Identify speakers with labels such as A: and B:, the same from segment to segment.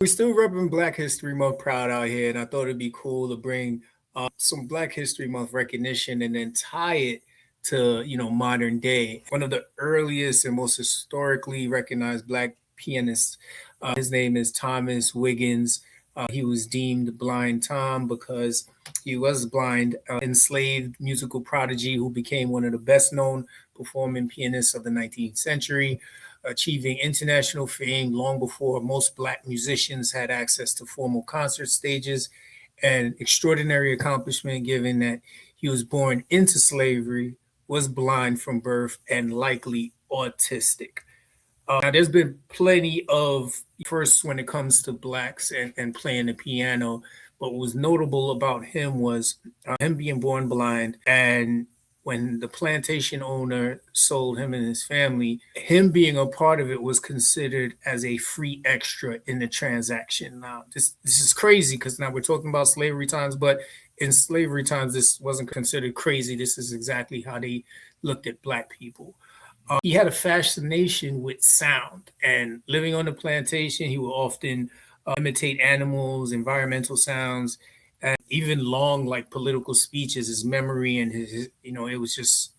A: We still repping Black History Month proud out here, and I thought it'd be cool to bring some Black History Month recognition and then tie it to modern day. One of the earliest and most historically recognized Black pianists. His name is Thomas Wiggins. He was deemed Blind Tom because he was blind. Enslaved musical prodigy who became one of the best known performing pianists of the 19th century, achieving international fame long before most Black musicians had access to formal concert stages. An extraordinary accomplishment given that he was born into slavery, was blind from birth, and likely autistic. Now, there's been plenty of firsts when it comes to Blacks and playing the piano, but what was notable about him was him being born blind. And when the plantation owner sold him and his family, him being a part of it was considered as a free extra in the transaction. Now, this is crazy because now we're talking about slavery times, but in slavery times, this wasn't considered crazy. This is exactly how they looked at Black people. He had a fascination with sound, and living on the plantation, he would often imitate animals, environmental sounds, and even long, like political speeches. His memory and it was just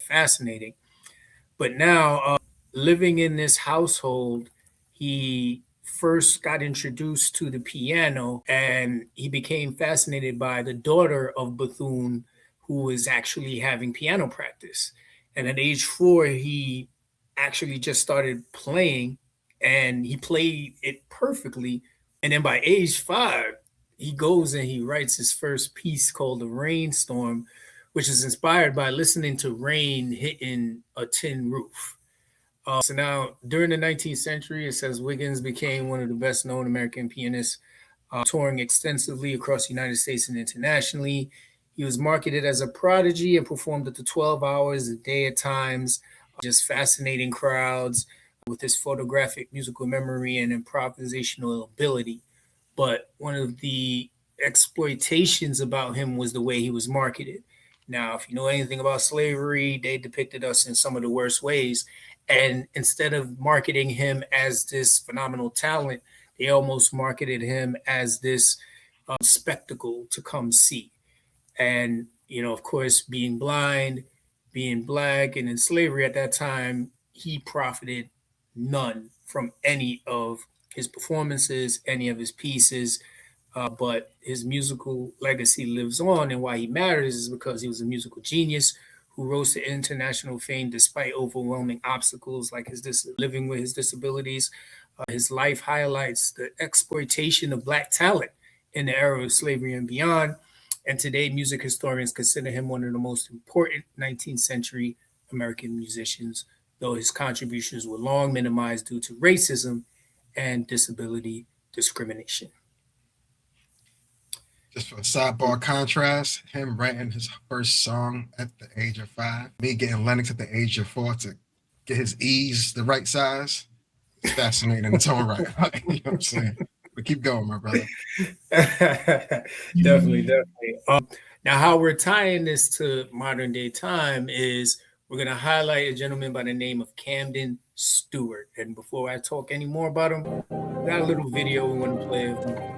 A: fascinating. But now, living in this household, he first got introduced to the piano and he became fascinated by the daughter of Bethune, who was actually having piano practice. And at age 4, he actually just started playing and he played it perfectly. And then by age 5, he goes and he writes his first piece called The Rainstorm, which is inspired by listening to rain hitting a tin roof. So now, during the 19th century, it says Wiggins became one of the best known American pianists, touring extensively across the United States and internationally. He was marketed as a prodigy and performed up to 12 hours a day at times, just fascinating crowds with his photographic musical memory and improvisational ability. But one of the exploitations about him was the way he was marketed. Now, if you know anything about slavery, they depicted us in some of the worst ways. And instead of marketing him as this phenomenal talent, they almost marketed him as this spectacle to come see. And, of course, being blind, being Black, and in slavery at that time, he profited none from any of his performances, any of his pieces. But his musical legacy lives on, and why he matters is because he was a musical genius who rose to international fame despite overwhelming obstacles like living with his disabilities. His life highlights the exploitation of Black talent in the era of slavery and beyond. And today, music historians consider him one of the most important 19th century American musicians, though his contributions were long minimized due to racism and disability discrimination.
B: Just for a sidebar contrast, him writing his first song at the age of 5, me getting Lennox at the age of 4 to get his E's the right size. It's fascinating in its own right. You know what I'm saying? But keep going, my brother.
A: Definitely, definitely. Now, how we're tying this to modern day time is we're going to highlight a gentleman by the name of Camden Stewart. And before I talk any more about him, we got a little video we want to play of him.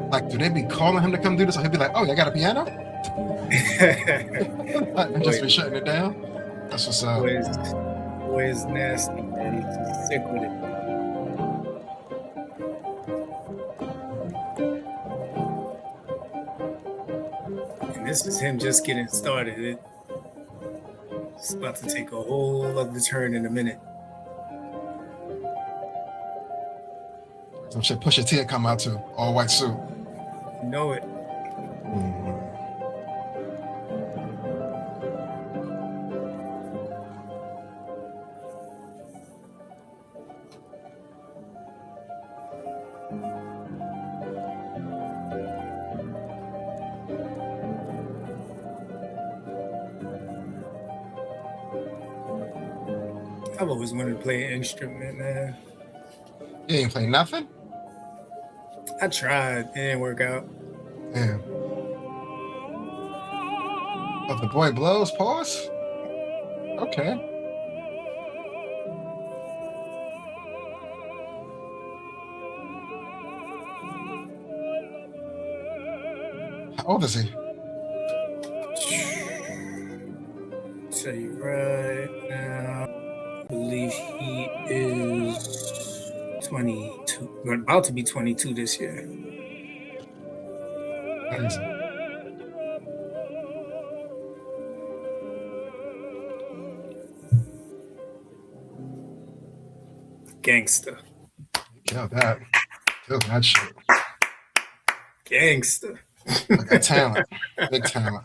B: Like, do they be calling him to come do this? Or he'll be like, "Oh, you got a piano?" And just be shutting it down. That's what's up.
A: Boy is nasty, man. He's just sick with it. And this is him just getting started. It's about to take a whole other turn in a minute.
B: Some shit Pusha T come out to all white suit.
A: You know it. I've always wanted to play an instrument, man.
B: You ain't play nothing?
A: I tried, it didn't work out.
B: Damn. Oh, the boy blows, pause? Okay. How old is he?
A: Tell you right now, I believe he is 22, about to be 22 this year.
B: Crazy.
A: Gangster.
B: Kill that. Kill that shit.
A: Gangster.
B: Like a talent. Big talent.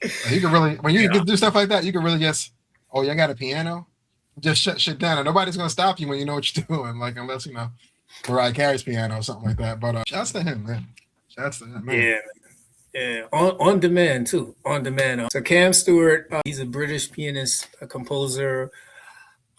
B: Like you can really, when you
A: Yeah.
B: can do stuff like that, you can really just, oh, you got a piano? Just shut shit down. And nobody's going to stop you when you know what you're doing. Like, unless, Mariah Carey's piano or something like that. But shouts to him, man. Shouts to him, man.
A: Yeah. Yeah, on demand too. On demand. So Cam Stewart, he's a British pianist, a composer,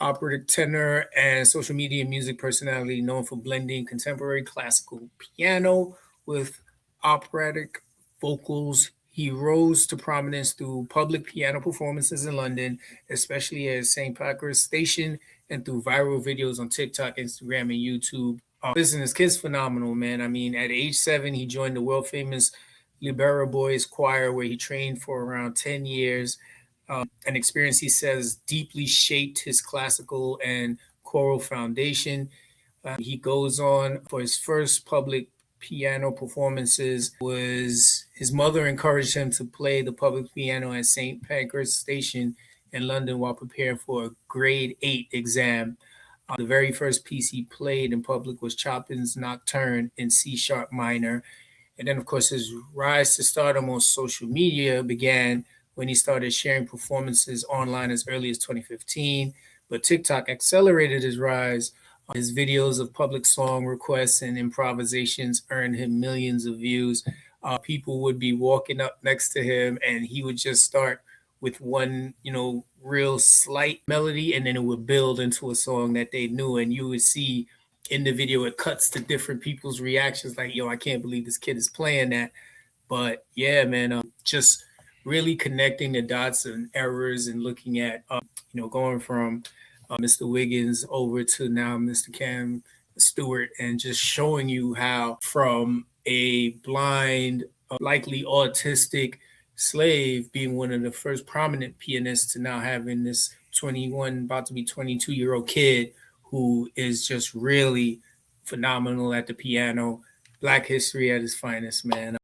A: operatic tenor, and social media music personality known for blending contemporary classical piano with operatic vocals. He rose to prominence through public piano performances in London, especially at St. Pancras Station, and through viral videos on TikTok, Instagram, and YouTube. Listen, this kid's phenomenal, man. I mean, at age 7, he joined the world famous Libera Boys Choir, where he trained for around 10 years. An experience he says deeply shaped his classical and choral foundation. He goes on for his first public piano performances was his mother encouraged him to play the public piano at St. Pancras Station in London while preparing for a grade 8 exam. The very first piece he played in public was Chopin's Nocturne in C sharp minor. And then, of course, his rise to stardom on social media began when he started sharing performances online as early as 2015. But TikTok accelerated his rise. His videos of public song requests and improvisations earned him millions of views. People would be walking up next to him, and he would just start with one, real slight melody, and then it would build into a song that they knew. And you would see in the video, it cuts to different people's reactions, like, yo, I can't believe this kid is playing that. But yeah, man, just really connecting the dots and errors and looking at, going from Mr. Wiggins over to now Mr. Cam Stewart, and just showing you how from a blind, likely autistic slave being one of the first prominent pianists to now having this 21, about to be 22-year-old kid who is just really phenomenal at the piano. Black history at its finest, man.